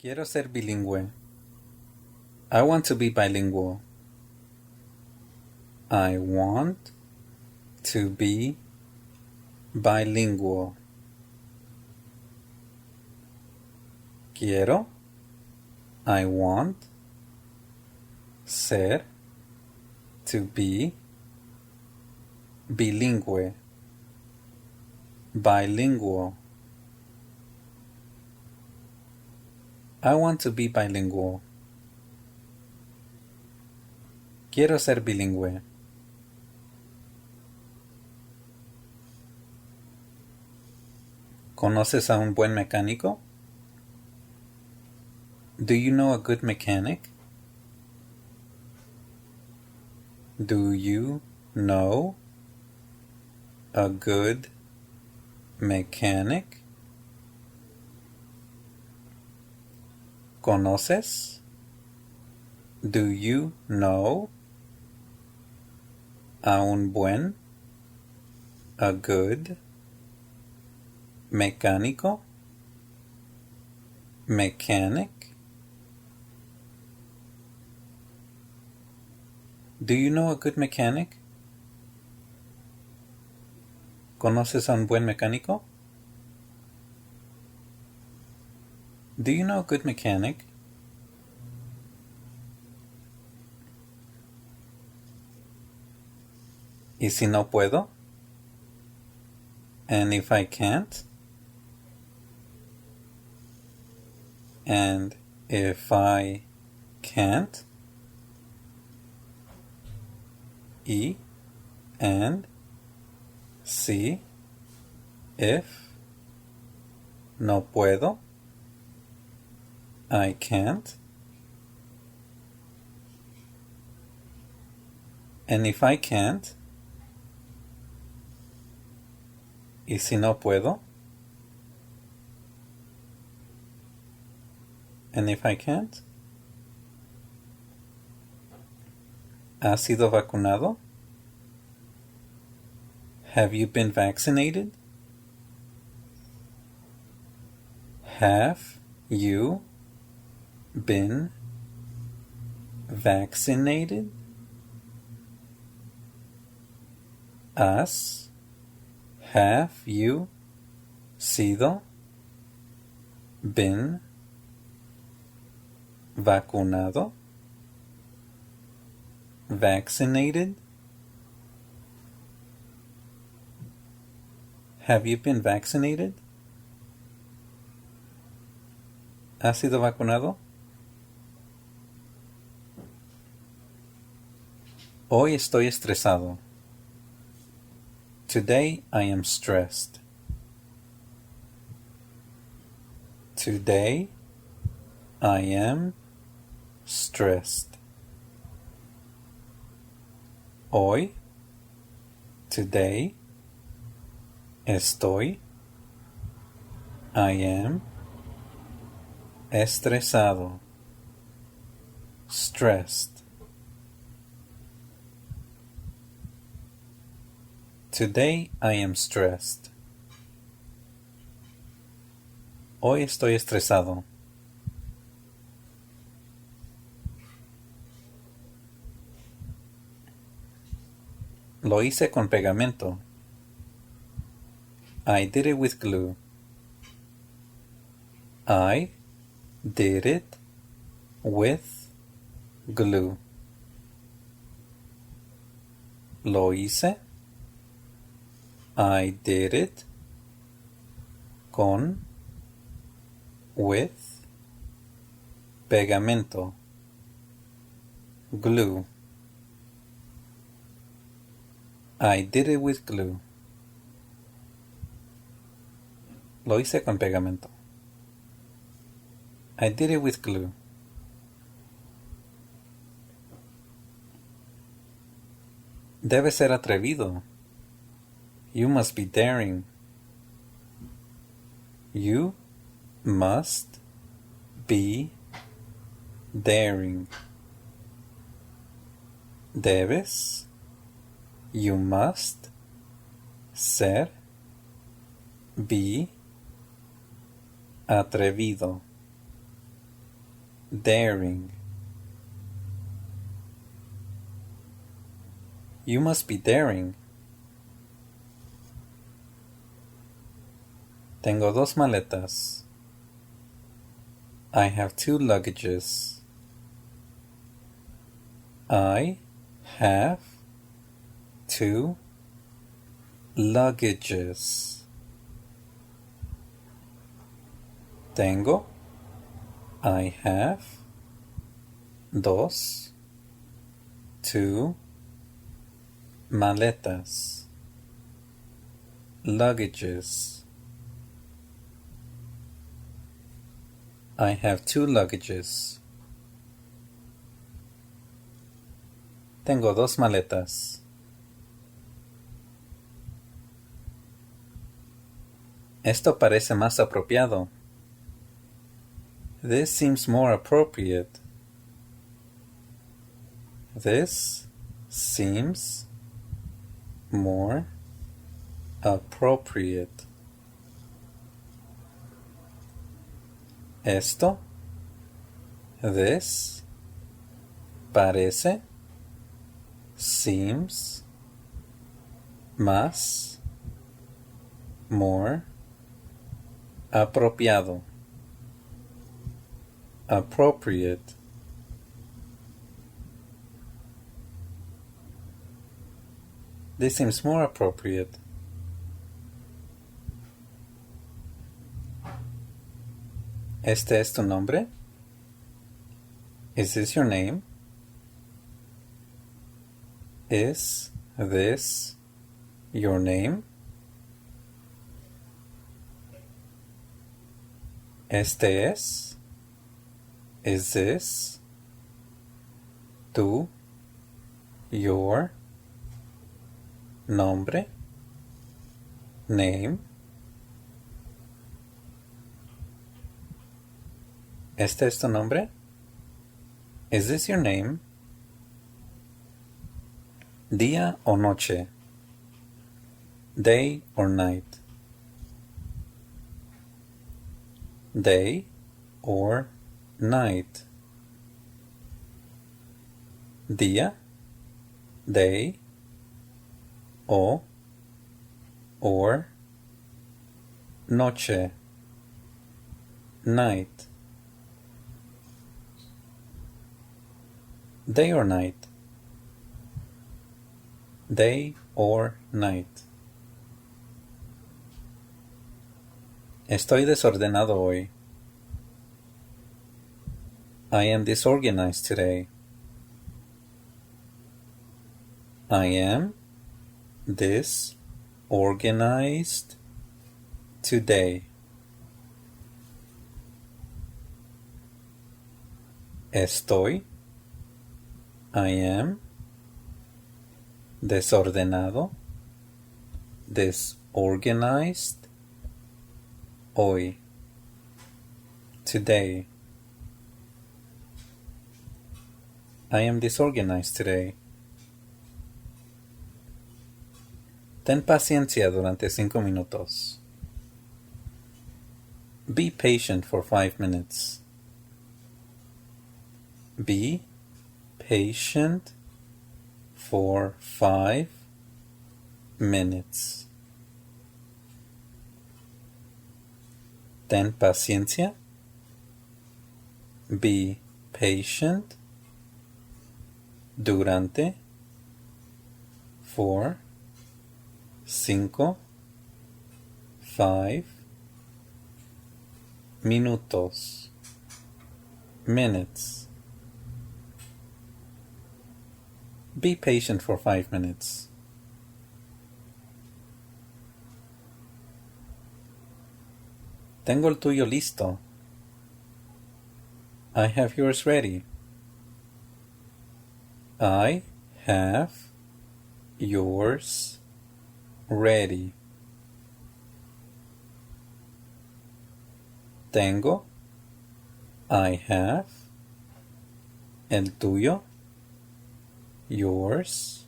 Quiero ser bilingüe. I want to be bilingual. I want to be bilingual. Quiero. I want. Ser. To be. Bilingüe. Bilingual. I want to be bilingual. Quiero ser bilingüe. ¿Conoces a un buen mecánico? Do you know a good mechanic? Do you know a good mechanic? ¿Conoces? Do you know a un buen, a good, mecánico, mechanic? Do you know a good mechanic? ¿Conoces a un buen mecánico? Do you know a good mechanic? ¿Y si no puedo? And if I can't? And if I can't? Y, and, si, if, no puedo, I can't, and if I can't, y si no puedo, and if I can't. ¿Has sido vacunado? Have you been vaccinated? Have you been vaccinated? ¿Has? Have you sido? Been vacunado? Vaccinated? Have you been vaccinated? ¿Has sido vacunado? Hoy estoy estresado. Today I am stressed. Today I am stressed. Hoy, today, estoy, I am, estresado, stressed. Today I am stressed. Hoy estoy estresado. Lo hice con pegamento. I did it with glue. I did it with glue. Lo hice. I did it con, with, pegamento, glue. I did it with glue. Lo hice con pegamento. I did it with glue. Debe ser atrevido. You must be daring. You must be daring. Debes. You must. Ser. Be. Atrevido. daring. You must be daring. Tengo dos maletas. I have two luggages. I have two luggages. Tengo. I have. Dos. Two. Maletas. Luggages. I have two luggages. Tengo dos maletas. Esto parece más apropiado. This seems more appropriate. This seems more appropriate. Esto, this, parece, seems, más, more, apropiado, appropriate. This seems more appropriate. ¿Este es tu nombre? Is this your name? Is this your name? Este es. Is this. Tu. Your. Nombre. Name. ¿Este es tu nombre? Is this your name? Día o noche. Day or night. Day or night. Día. Day. O. Or. Noche. Night. Day or night. Day or night. Estoy desordenado hoy. I am disorganized today. I am disorganized today. Estoy. I am. Desordenado. Disorganized. Hoy. Today. I am disorganized today. Ten paciencia durante 5 minutos. Be patient for 5 minutes. Be patient for 5 minutes. Ten paciencia. Be patient. Durante. For. 5. 5. Minutos. Minutes. Be patient for 5 minutes. Tengo el tuyo listo. I have yours ready. I have yours ready. Tengo. I have. El tuyo. Yours.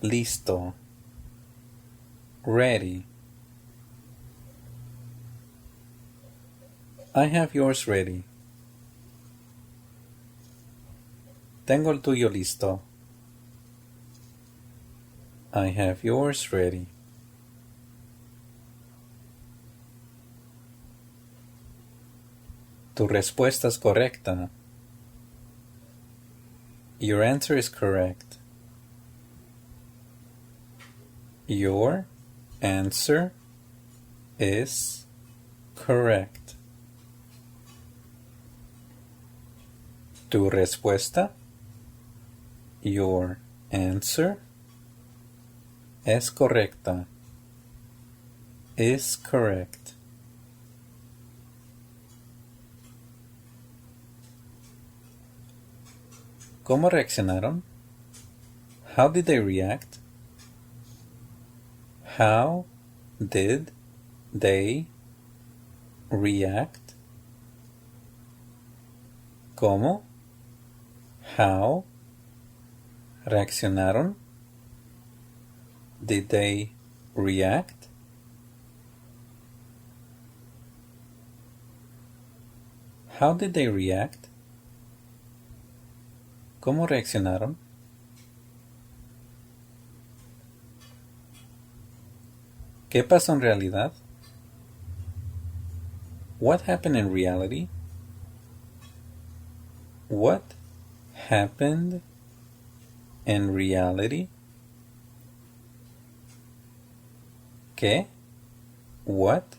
Listo. Ready. I have yours ready. Tengo el tuyo listo. I have yours ready. Tu respuesta es correcta. Your answer is correct. Your answer is correct. Tu respuesta, your answer, es correcta. Is correct. ¿Cómo reaccionaron? How did they react? How did they react? ¿Cómo? How reaccionaron? Did they react? How did they react? ¿Cómo reaccionaron? ¿Qué pasó en realidad? What happened in reality? What happened in reality? ¿Qué? What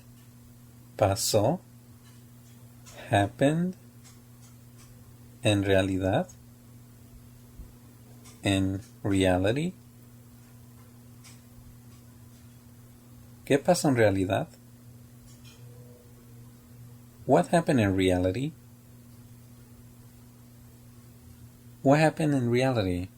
pasó? Happened en realidad? In reality? ¿Qué pasó en realidad? What happened in reality? What happened in reality?